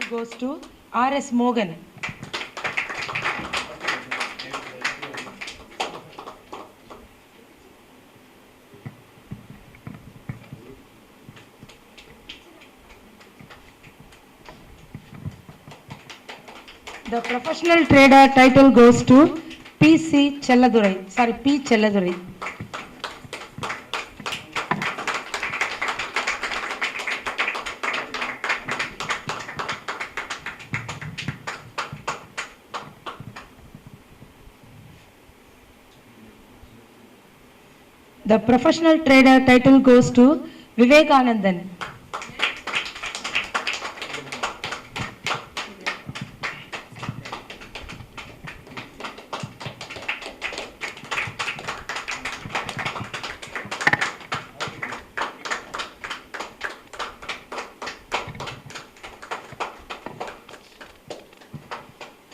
Goes to R.S. Morgan. The professional trader title goes to P. Chelladurai. The professional trader title goes to Vivekanandan.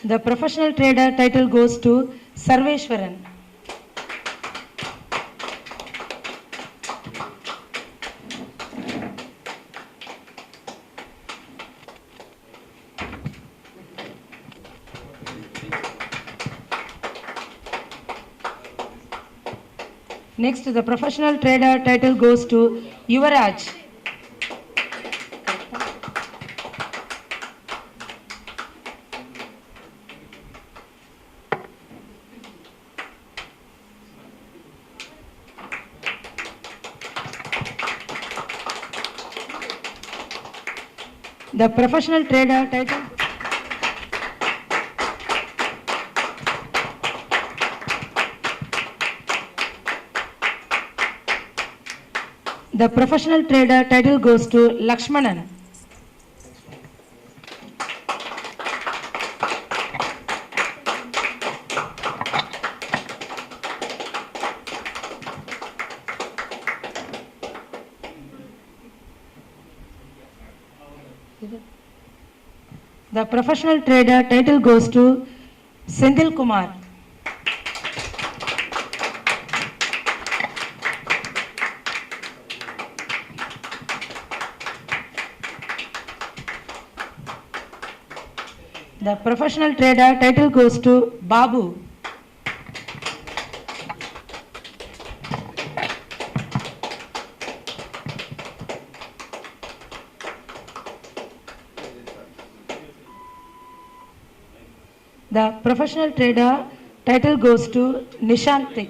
The professional trader title goes to Sarveshwaran. Next, the professional trader title goes to Yuvaraj. The professional trader title. The professional trader title goes to Lakshmanan. The professional trader title goes to Senthil Kumar. The professional trader title goes to Babu. The professional trader title goes to Nishita.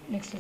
Next.